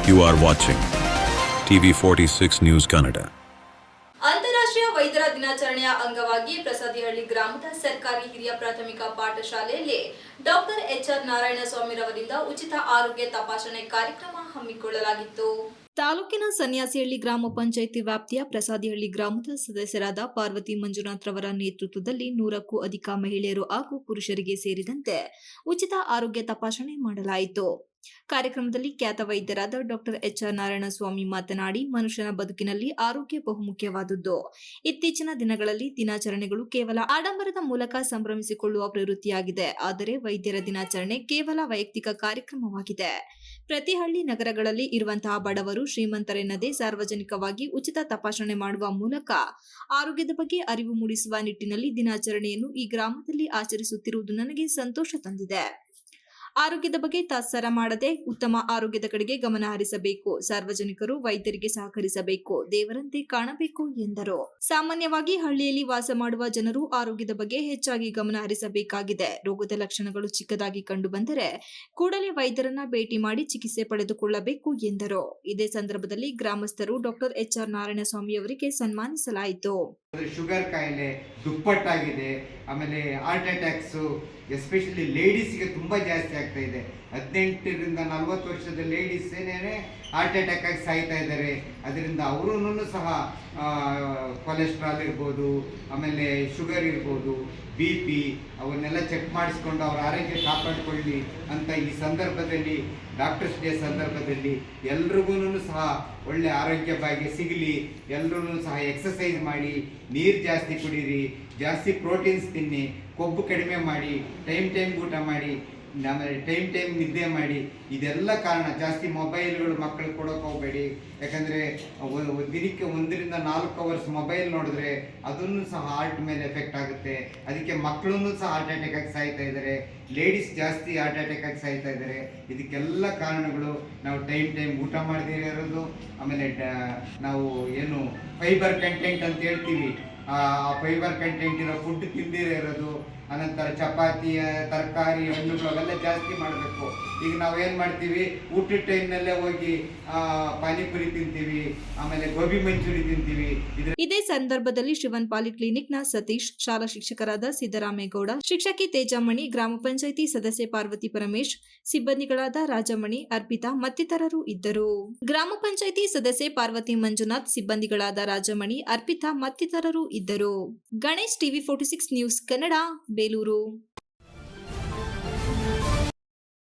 You are watching TV46 News Kannada. ಅಂತಾರಾಷ್ಟ್ರೀಯ ವೈದ್ಯರ ದಿನಾಚರಣೆಯ ಅಂಗವಾಗಿ ಪ್ರಸಾದಿಹಳ್ಳಿ ಗ್ರಾಮದ ಸರ್ಕಾರಿ ಹಿರಿಯ ಪ್ರಾಥಮಿಕ ಪಾಠಶಾಲೆಯಲ್ಲಿ ಡಾಕ್ಟರ್ ಎಚ್.ಆರ್. ನಾರಾಯಣಸ್ವಾಮಿರವರಿಂದ ಉಚಿತ ಆರೋಗ್ಯ ತಪಾಸಣೆ ಕಾರ್ಯಕ್ರಮ ಹಮ್ಮಿಕೊಳ್ಳಲಾಗಿತ್ತು. ತಾಲೂಕಿನ ಸನ್ಯಾಸಿಹಳ್ಳಿ ಗ್ರಾಮ ಪಂಚಾಯಿತಿ ವ್ಯಾಪ್ತಿಯ ಪ್ರಸಾದಿಹಳ್ಳಿ ಗ್ರಾಮದ ಸದಸ್ಯರಾದ ಪಾರ್ವತಿ ಮಂಜುನಾಥ್ ರವರ ನೇತೃತ್ವದಲ್ಲಿ 100ಕ್ಕೂ ಅಧಿಕ ಮಹಿಳೆಯರು ಹಾಗೂ ಪುರುಷರಿಗೆ ಸೇರಿದಂತೆ ಉಚಿತ ಆರೋಗ್ಯ ತಪಾಸಣೆ ಮಾಡಲಾಯಿತು. ಕಾರ್ಯಕ್ರಮದಲ್ಲಿ ಖ್ಯಾತ ವೈದ್ಯರಾದ ಡಾಕ್ಟರ್ ಎಚ್.ಆರ್. ನಾರಾಯಣಸ್ವಾಮಿ ಮಾತನಾಡಿ, ಮನುಷ್ಯನ ಬದುಕಿನಲ್ಲಿ ಆರೋಗ್ಯ ಬಹುಮುಖ್ಯವಾದದ್ದು. ಇತ್ತೀಚಿನ ದಿನಗಳಲ್ಲಿ ದಿನಾಚರಣೆಗಳು ಕೇವಲ ಆಡಂಬರದ ಮೂಲಕ ಸಂಭ್ರಮಿಸಿಕೊಳ್ಳುವ ಪ್ರವೃತ್ತಿಯಾಗಿದೆ. ಆದರೆ ವೈದ್ಯರ ದಿನಾಚರಣೆ ಕೇವಲ ವೈಯಕ್ತಿಕ ಕಾರ್ಯಕ್ರಮವಾಗಿದೆ. ಪ್ರತಿ ಹಳ್ಳಿ ನಗರಗಳಲ್ಲಿ ಇರುವಂತಹ ಬಡವರು ಶ್ರೀಮಂತರೆನ್ನದೇ ಸಾರ್ವಜನಿಕವಾಗಿ ಉಚಿತ ತಪಾಸಣೆ ಮಾಡುವ ಮೂಲಕ ಆರೋಗ್ಯದ ಬಗ್ಗೆ ಅರಿವು ಮೂಡಿಸುವ ನಿಟ್ಟಿನಲ್ಲಿ ದಿನಾಚರಣೆಯನ್ನು ಈ ಗ್ರಾಮದಲ್ಲಿ ಆಚರಿಸುತ್ತಿರುವುದು ನನಗೆ ಸಂತೋಷ ತಂದಿದೆ. ಆರೋಗ್ಯದ ಬಗ್ಗೆ ತಾತ್ಸಾರ ಮಾಡದೆ ಉತ್ತಮ ಆರೋಗ್ಯದ ಕಡೆಗೆ ಗಮನ ಹರಿಸಬೇಕು. ಸಾರ್ವಜನಿಕರು ವೈದ್ಯರಿಗೆ ಸಹಕರಿಸಬೇಕು, ದೇವರಂತೆ ಕಾಣಬೇಕು ಎಂದರು. ಸಾಮಾನ್ಯವಾಗಿ ಹಳ್ಳಿಯಲ್ಲಿ ವಾಸ ಮಾಡುವ ಜನರು ಆರೋಗ್ಯದ ಬಗ್ಗೆ ಹೆಚ್ಚಾಗಿ ಗಮನ ಹರಿಸಬೇಕಾಗಿದೆ. ರೋಗದ ಲಕ್ಷಣಗಳು ಚಿಕ್ಕದಾಗಿ ಕಂಡು ಬಂದರೆ ಕೂಡಲೇ ವೈದ್ಯರನ್ನ ಭೇಟಿ ಮಾಡಿ ಚಿಕಿತ್ಸೆ ಪಡೆದುಕೊಳ್ಳಬೇಕು ಎಂದರು. ಇದೇ ಸಂದರ್ಭದಲ್ಲಿ ಗ್ರಾಮಸ್ಥರು ಡಾಕ್ಟರ್ ಎಚ್.ಆರ್. ನಾರಾಯಣಸ್ವಾಮಿ ಅವರಿಗೆ ಸನ್ಮಾನಿಸಲಾಯಿತು. ಶುಗರ್ ಕಾಯಿಲೆ ದುಪ್ಪಟ್ಟಾಗಿದೆ. ಆಮೇಲೆ ಹಾರ್ಟ್ ಅಟ್ಯಾಕ್ಸ್ ಎಸ್ಪೆಷಲಿ ಲೇಡೀಸ್ಗೆ ತುಂಬ ಜಾಸ್ತಿ ಆಗ್ತಾ ಇದೆ. 18ರಿಂದ 40 ವರ್ಷದ ಲೇಡೀಸ್ ಏನೇನೆ ಹಾರ್ಟ್ ಅಟ್ಯಾಕ್ ಆಗಿ ಸಾಯ್ತಾ ಇದ್ದಾರೆ. ಅದರಿಂದ ಅವರೂ ಸಹ ಕೊಲೆಸ್ಟ್ರಾಲ್ ಇರ್ಬೋದು, ಆಮೇಲೆ ಶುಗರ್ ಇರ್ಬೋದು, BP ಅವನ್ನೆಲ್ಲ ಚೆಕ್ ಮಾಡಿಸ್ಕೊಂಡು ಅವರ ಆರೋಗ್ಯ ಕಾಪಾಡಿಕೊಳ್ಳಿ ಅಂತ ಈ ಸಂದರ್ಭದಲ್ಲಿ ಡಾಕ್ಟರ್ಸ್ ಡೇ ಸಂದರ್ಭದಲ್ಲಿ ಎಲ್ರಿಗೂ ಸಹ ಒಳ್ಳೆ ಆರೋಗ್ಯ ಭಾಗ್ಯ ಸಿಗಲಿ. ಎಲ್ಲರೂ ಸಹ ಎಕ್ಸಸೈಸ್ ಮಾಡಿ, ನೀರು ಜಾಸ್ತಿ ಕುಡೀರಿ, ಜಾಸ್ತಿ ಪ್ರೋಟೀನ್ಸ್ ತಿನ್ನಿ, ಕೊಬ್ಬು ಕಡಿಮೆ ಮಾಡಿ, ಟೈಮ್ ಊಟ ಮಾಡಿ, ಆಮೇಲೆ ಟೈಮ್ ನಿದ್ದೆ ಮಾಡಿ. ಇದೆಲ್ಲ ಕಾರಣ. ಜಾಸ್ತಿ ಮೊಬೈಲ್ಗಳು ಮಕ್ಕಳಿಗೆ ಕೊಡೋಕೆ ಹೋಗಬೇಡಿ. ಯಾಕಂದರೆ ದಿನಕ್ಕೆ 1ರಿಂದ 4 ಅವರ್ಸ್ ಮೊಬೈಲ್ ನೋಡಿದ್ರೆ ಅದನ್ನು ಸಹ ಹಾರ್ಟ್ ಮೇಲೆ ಎಫೆಕ್ಟ್ ಆಗುತ್ತೆ. ಅದಕ್ಕೆ ಮಕ್ಕಳನ್ನು ಸಹ ಹಾರ್ಟ್ ಅಟ್ಯಾಕ್ ಆಗಿ ಸಾಯ್ತಾ ಇದ್ದಾರೆ. ಲೇಡೀಸ್ ಜಾಸ್ತಿ ಹಾರ್ಟ್ ಅಟ್ಯಾಕ್ ಆಗಿ ಸಾಯ್ತಾ ಇದ್ದಾರೆ. ಇದಕ್ಕೆಲ್ಲ ಕಾರಣಗಳು ನಾವು ಟೈಮ್ ಊಟ ಮಾಡದೇ ಇರೋದು, ಆಮೇಲೆ ನಾವು ಏನು ಫೈಬರ್ ಕಂಟೆಂಟ್ ಅಂತ ಹೇಳ್ತೀವಿ, ಆ ಫೈಬರ್ ಕಂಟೆಂಟ್ ಇರೋ ಫುಡ್ ತಿಂದಿರೇ ಇರೋದು, ಅನಂತರ ಚಪಾತಿ, ತರಕಾರಿ, ಹಣ್ಣುಗಳು ಅವೆಲ್ಲ ಜಾಸ್ತಿ ಮಾಡಬೇಕು. ಈಗ ನಾವೇನು ಮಾಡ್ತೀವಿ, ಊಟದ ಟೈಮ್ನಲ್ಲೇ ಹೋಗಿ ಪಾನಿಪುರಿ ತಿಂತೀವಿ, ಆಮೇಲೆ ಗೋಬಿ ಮಂಚೂರಿ ತಿಂತೀವಿ. ಇದೇ ಸಂದರ್ಭದಲ್ಲಿ ಶಿವನ್ ಪಾಲಿಕ್ಲಿನಿಕ್ನ ಸತೀಶ್, ಶಾಲಾ ಶಿಕ್ಷಕರಾದ ಸಿದ್ದರಾಮೇಗೌಡ, ಶಿಕ್ಷಕಿ ತೇಜಮ್ಮಣಿ, ಗ್ರಾಮ ಪಂಚಾಯಿತಿ ಸದಸ್ಯೆ ಪಾರ್ವತಿ ಪರಮೇಶ್, ಸಿಬ್ಬಂದಿಗಳಾದ ರಾಜಮಣಿ, ಅರ್ಪಿತಾ ಮತ್ತಿತರರು ಇದ್ದರು. ಗ್ರಾಮ ಪಂಚಾಯಿತಿ ಸದಸ್ಯೆ ಪಾರ್ವತಿ ಮಂಜುನಾಥ್, ಸಿಬ್ಬಂದಿಗಳಾದ ರಾಜಮಣಿ, ಅರ್ಪಿತಾ ಮತ್ತಿತರರು ಇದ್ದರು. Ganesh, TV46 news Kannada, Belur.